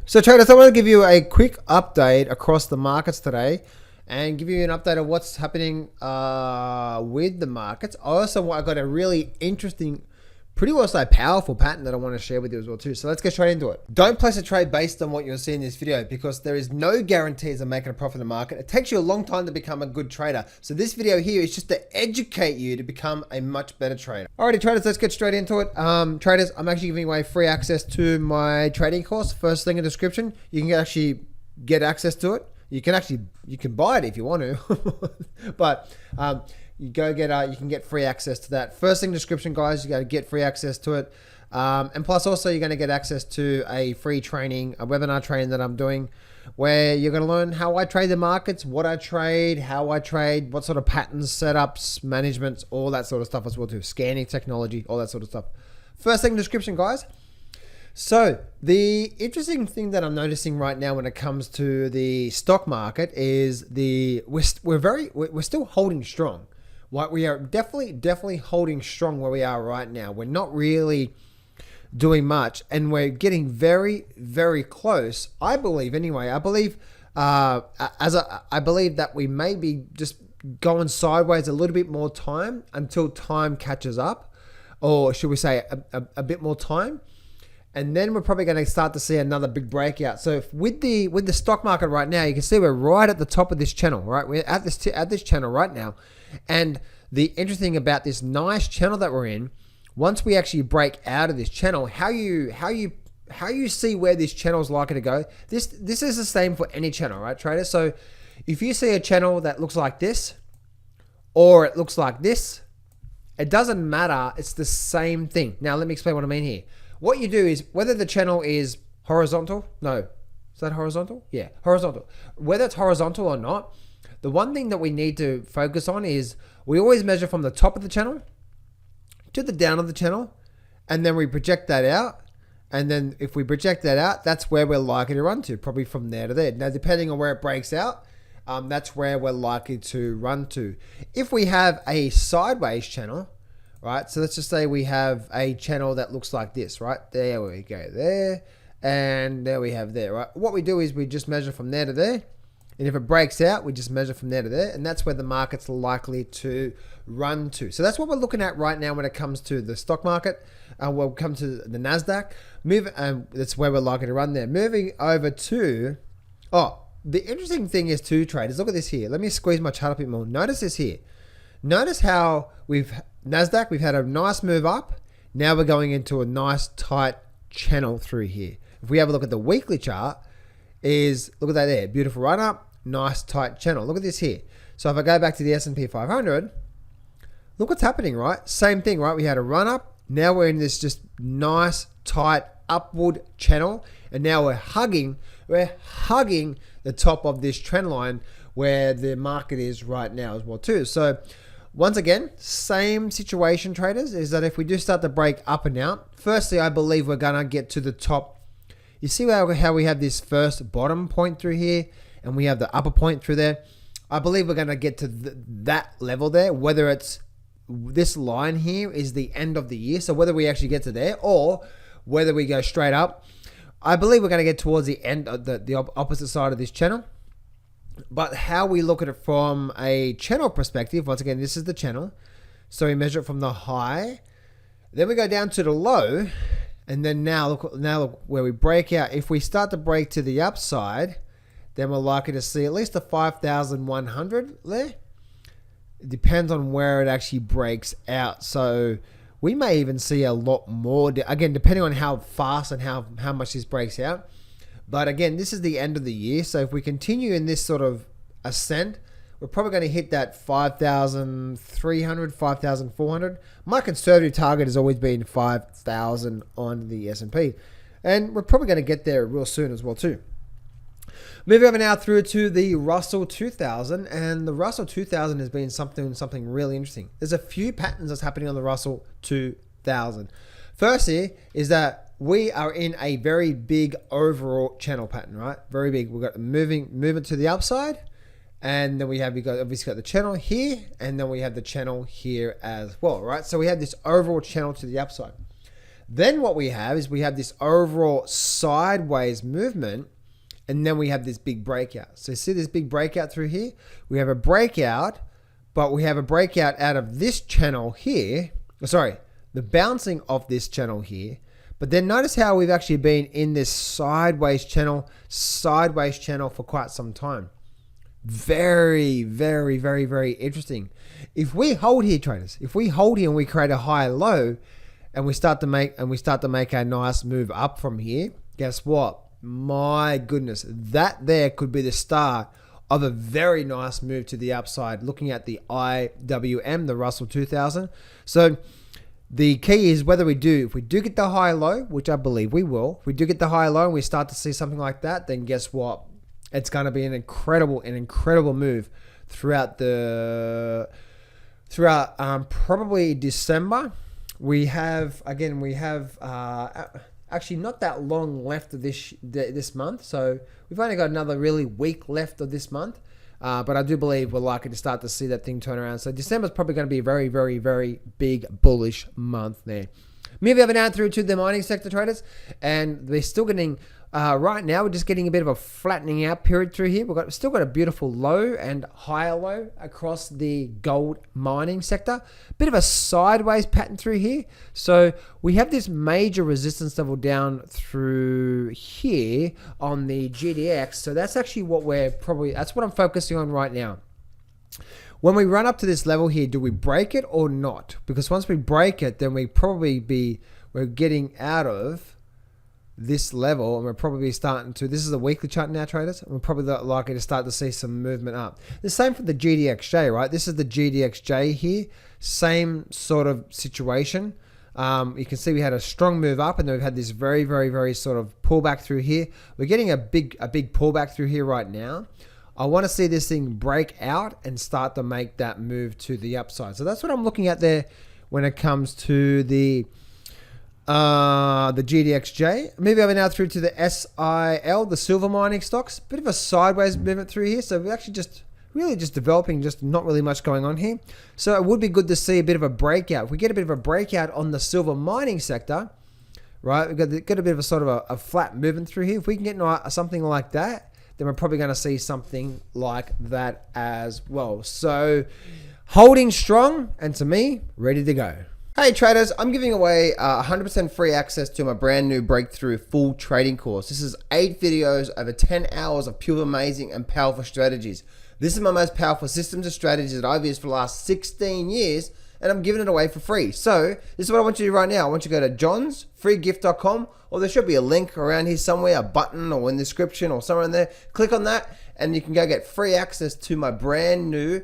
So traders, I want to give you a quick update across the markets today and give you an update of what's happening with the markets. I got a really interesting, pretty well say powerful pattern that I want to share with you as well too. So let's get straight into it. Don't place a trade based on what you'll see in this video because there is no guarantees of making a profit in the market. It takes you a long time to become a good trader. So this video here is just to educate you to become a much better trader. Alrighty traders, let's get straight into it. Traders, I'm actually giving away free access to my trading course. First link in the description. You can actually get access to it. You can buy it if you want to, but you can get free access to that. First thing in the description, guys, you got to get free access to it. And plus also you're going to get access to a free training, a webinar training that I'm doing where you're going to learn how I trade the markets, what I trade, how I trade, what sort of patterns, setups, managements, all that sort of stuff as well too. Scanning technology, all that sort of stuff. First thing in the description, guys. So the interesting thing that I'm noticing right now when it comes to the stock market is we're still holding strong. Like we are definitely holding strong where we are right now. We're not really doing much, and we're getting very, very close. I believe anyway. I believe that we may be just going sideways a little bit more time until time catches up, or should we say a bit more time. And then we're probably going to start to see another big breakout. So with the stock market right now, you can see we're right at the top of this channel, right? We're at this channel right now. And the interesting thing about this nice channel that we're in, once we actually break out of this channel, how you see where this channel is likely to go. This is the same for any channel, right, traders? So if you see a channel that looks like this, or it looks like this, it doesn't matter. It's the same thing. Now let me explain what I mean here. What you do is, whether the channel is horizontal, no, is that horizontal? Yeah, horizontal. Whether it's horizontal or not, the one thing that we need to focus on is we always measure from the top of the channel to the down of the channel, and then we project that out. And then if we project that out, that's where we're likely to run to, probably from there to there. Now, depending on where it breaks out, that's where we're likely to run to. If we have a sideways channel, right? So let's just say we have a channel that looks like this, right? There we go, there, and there we have there, right? What we do is we just measure from there to there, and if it breaks out, we just measure from there to there, and that's where the market's likely to run to. So that's what we're looking at right now when it comes to the stock market. We'll come to the Nasdaq. That's where we're likely to run there. Moving over to, the interesting thing is too, traders, look at this here. Let me squeeze my chart a bit more. Notice this here. Notice how Nasdaq, we've had a nice move up. Now we're going into a nice tight channel through here. If we have a look at the weekly chart, look at that there, beautiful run up, nice tight channel. Look at this here. So if I go back to the S&P 500, look what's happening, right? Same thing, right? We had a run up. Now we're in this just nice tight upward channel, and now we're hugging the top of this trend line where the market is right now as well too. So once again, same situation, traders, is that if we do start to break up and out, firstly, I believe we're going to get to the top. You see how we have this first bottom point through here, and we have the upper point through there. I believe we're going to get to that level there, whether it's this line here is the end of the year. So whether we actually get to there or whether we go straight up, I believe we're going to get towards the end of the opposite side of this channel. But how we look at it from a channel perspective, once again, this is the channel. So we measure it from the high, then we go down to the low, and then now look where we break out. If we start to break to the upside, then we're likely to see at least a 5,100 there. It depends on where it actually breaks out. So we may even see a lot more, again, depending on how fast and how much this breaks out. But again, this is the end of the year. So if we continue in this sort of ascent, we're probably going to hit that 5,300, 5,400. My conservative target has always been 5,000 on the S&P. And we're probably going to get there real soon as well too. Moving over now through to the Russell 2000. And the Russell 2000 has been something really interesting. There's a few patterns that's happening on the Russell 2000. First here is that we are in a very big overall channel pattern, right? Very big. We've got movement to the upside, and then we obviously got the channel here, and then we have the channel here as well, right? So we have this overall channel to the upside. Then what we have is we have this overall sideways movement, and then we have this big breakout. So see this big breakout through here? We have a breakout, but we have a breakout out of this channel here. Sorry, the bouncing of this channel here. But then notice how we've actually been in this sideways channel for quite some time. Very, very, very, very interesting. If we hold here, traders, if we hold here and we create a high low and we start to make a nice move up from here, guess what? My goodness, that there could be the start of a very nice move to the upside, looking at the IWM, the Russell 2000. So the key is whether if we do get the high low, which I believe we will, if we do get the high low and we start to see something like that, then guess what? It's going to be an incredible move throughout probably December. We have actually not that long left of this month, so we've only got another really week left of this month. But I do believe we're likely to start to see that thing turn around. So December is probably going to be a very, very, very big bullish month there. Moving over now through to the mining sector, traders, and we're still getting right now we're just getting a bit of a flattening out period through here. We've still got a beautiful low and higher low across the gold mining sector. Bit of a sideways pattern through here. So we have this major resistance level down through here on the GDX. So that's actually that's what I'm focusing on right now. When we run up to this level here, do we break it or not? Because once we break it, then we're getting out of this level, and we're probably starting to, this is a weekly chart now, traders, and we're probably likely to start to see some movement up. The same for the GDXJ, right? This is the GDXJ here, same sort of situation. You can see we had a strong move up, and then we've had this very, very, very sort of pullback through here. We're getting a big pullback through here right now. I want to see this thing break out and start to make that move to the upside. So that's what I'm looking at there when it comes to the GDXJ. Maybe over now through to the SIL, the silver mining stocks. Bit of a sideways movement through here. So we're actually really just developing, just not really much going on here. So it would be good to see a bit of a breakout. If we get a bit of a breakout on the silver mining sector, right, we've got a bit of a sort of a flat movement through here. If we can get something like that, then we're probably going to see something like that as well. So holding strong, and to me, ready to go. Hey traders, I'm giving away 100% free access to my brand new breakthrough full trading course. This is 8 videos over 10 hours of pure amazing and powerful strategies. This is my most powerful systems and strategies that I've used for the last 16 years, and I'm giving it away for free. So this is what I want you to do right now. I want you to go to johnsfreegift.com, or there should be a link around here somewhere, a button or in the description or somewhere in there. Click on that and you can go get free access to my brand new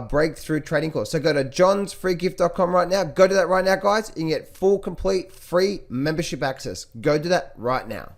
breakthrough trading course. So go to johnsfreegift.com right now. Go to that right now, guys. You can get full, complete, free membership access. Go do that right now.